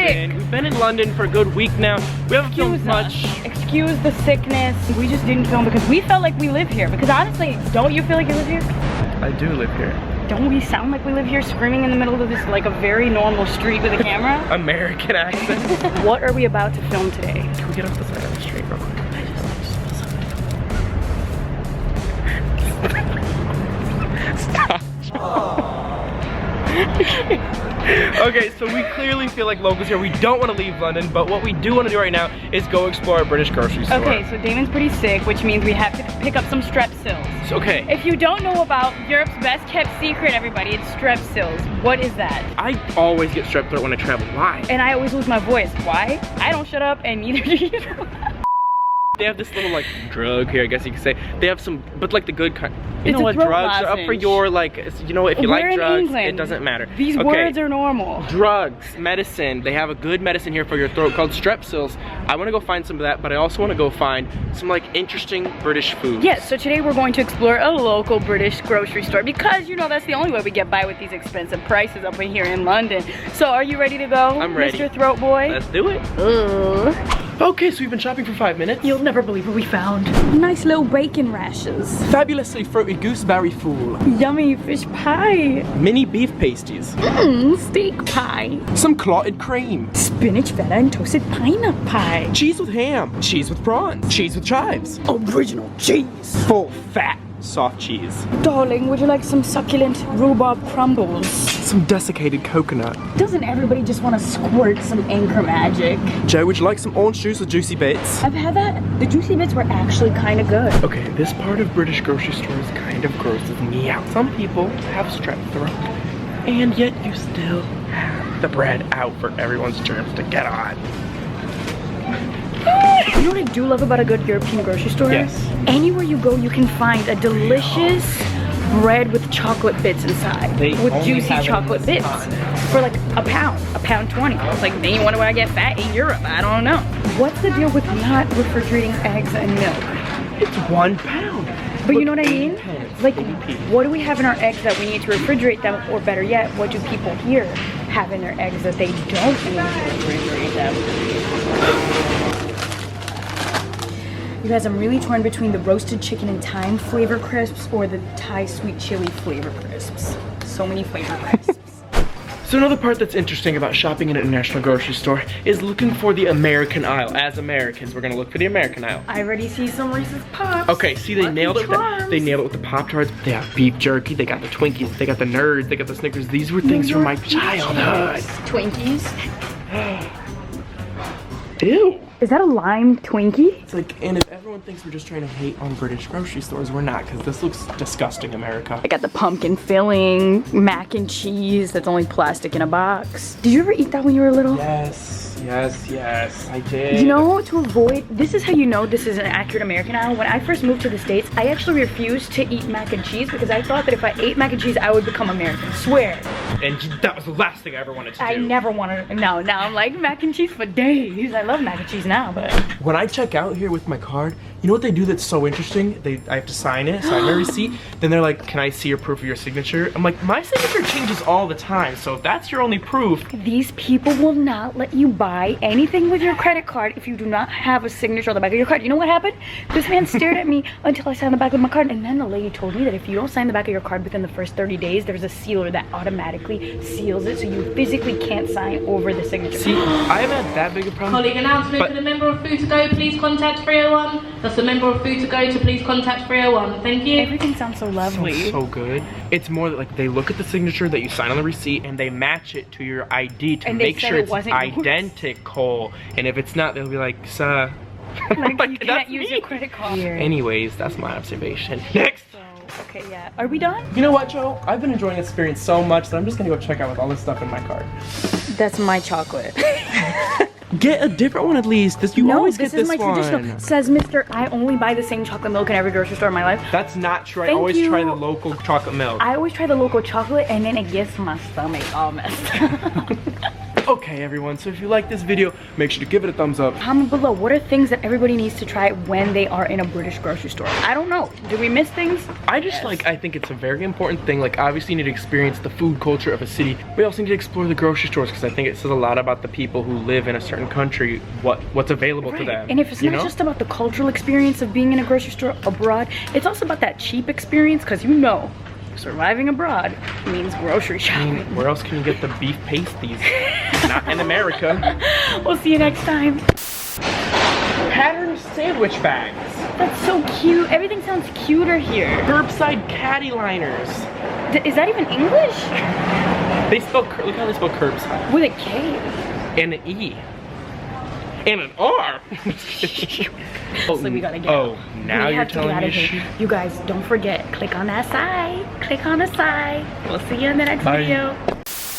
London. We've been in London for a good week now. We haven't filmed much. Excuse the sickness. We just didn't film because we felt like we live here. Because honestly, don't you feel like you live here? I do live here. Don't we sound like we live here screaming in the middle of this like a very normal street with a camera? American accent. What are we about to film today? Can we get off the side of the street real quick? Stop. Okay, so we clearly feel like locals here. We don't want to leave London, but what we do want to do right now is go explore a British grocery store. Okay, so Damon's pretty sick, which means we have to pick up some Strepsils. Okay. If you don't know about Europe's best kept secret, everybody, it's Strepsils. What is that? I always get strep throat when I travel. Why? And I always lose my voice. Why? I don't shut up, and neither do you. They have this little like drug here, I guess you could say. They have some, but like the good kind. You know what, throat drugs are up for your like, you know, if you like drugs, England. it doesn't matter. These words are normal. Drugs, medicine, they have a good medicine here for your throat called Strepsils. I want to go find some of that, but I also want to go find some like interesting British food. Yes, so today we're going to explore a local British grocery store because you know that's the only way we get by with these expensive prices up in here in London. So are you ready to go? I'm ready. Mr. Throat Boy? Let's do it. Okay, so we've been shopping for 5 minutes. You'll never believe what we found. Nice little bacon rashers. Fabulously fruity gooseberry fool. Yummy fish pie. Mini beef pasties. Steak pie. Some clotted cream. Spinach feta and toasted pineapple pie. Cheese with ham. Cheese with prawns. Cheese with chives. Original cheese. Full fat soft cheese. Darling, would you like some succulent rhubarb crumbles? Some desiccated coconut. Doesn't everybody just want to squirt some Anchor Magic? Joe, would you like some orange juice with juicy bits? I've had that. The juicy bits were actually kind of good. Okay, this part of British grocery stores kind of grosses me out. Some people have strep throat, and yet you still have the bread out for everyone's germs to get on. You know what I do love about a good European grocery store? Yes. Anywhere you go, you can find a delicious bread with chocolate bits inside. With juicy chocolate bits. For like a pound $1.20. It's like, then you wonder why I get fat in Europe. I don't know. What's the deal with not refrigerating eggs and milk? It's £1. But you know what I mean? Like, what do we have in our eggs that we need to refrigerate them? Or better yet, what do people here have in their eggs that they don't need to refrigerate them? You guys, I'm really torn between the roasted chicken and thyme flavor crisps or the Thai sweet chili flavor crisps. So many flavor crisps. So another part that's interesting about shopping in an international grocery store is looking for the American aisle. As Americans, we're gonna look for the American aisle. I already see some Reese's Pops. Okay, see, they nailed it. They nailed it with the Pop-Tarts. They have beef jerky. They got the Twinkies. They got the Nerds. They got the Snickers. These were things from my childhood. Twinkies. Ew. Is that a lime Twinkie? It's like, and if everyone thinks we're just trying to hate on British grocery stores, we're not, because this looks disgusting, America. I got the pumpkin filling, mac and cheese that's only plastic in a box. Did you ever eat that when you were little? Yes, I did. You know, to avoid, this is how you know this is an accurate American aisle. When I first moved to the States, I actually refused to eat mac and cheese because I thought that if I ate mac and cheese, I would become American. Swear. And that was the last thing I ever wanted to do. I never wanted, no, now I'm like mac and cheese for days. I love mac and cheese now, but. When I check out here with my card, you know what they do that's so interesting? I have to sign my receipt. Then they're like, can I see your proof of your signature? I'm like, my signature changes all the time, so if that's your only proof. These people will not let you buy anything with your credit card if you do not have a signature on the back of your card. You know what happened? This man stared at me until I signed the back of my card, and then the lady told me that if you don't sign the back of your card within the first 30 days, there's a sealer that automatically seals it, so you physically can't sign over the signature. See, I haven't had that big a problem. Colleague announcement for the member of food to go, please contact 301. That's the member of food to go to please contact 301. Thank you. Everything sounds so lovely. So good. It's more like they look at the signature that you sign on the receipt and they match it to your ID to make sure it's identical. And if it's not, they'll be like, sir. Like you can't use your credit card. Anyways, that's my observation. Next. Okay, yeah. Are we done? You know what, Joe? I've been enjoying this experience so much that I'm just gonna go check out with all this stuff in my cart. That's my chocolate. Get a different one at least. You always get this one. No, this is my traditional. Says Mr. I only buy the same chocolate milk in every grocery store in my life. That's not true. I always try the local chocolate milk. I always try the local chocolate and then it gets my stomach all messed up. Okay. Okay, everyone, so if you like this video, make sure to give it a thumbs up. Comment below, what are things that everybody needs to try when they are in a British grocery store? I don't know. Do we miss things? I think it's a very important thing. Like, obviously you need to experience the food culture of a city. We also need to explore the grocery stores because I think it says a lot about the people who live in a certain country, what's available to them. And if it's not just about the cultural experience of being in a grocery store abroad, it's also about that cheap experience, because you know, surviving abroad means grocery shopping. Where else can you get the beef pasties? Not in America. We'll see you next time. Patterned sandwich bags. That's so cute. Everything sounds cuter here. Curbside caddy liners. Is that even English? They spell, look how they spell curbside. With a K. And an E. And an R. So we gotta get out. out. Now you're telling me here. You guys, don't forget, click on that side. Click on the side. We'll see you in the next video.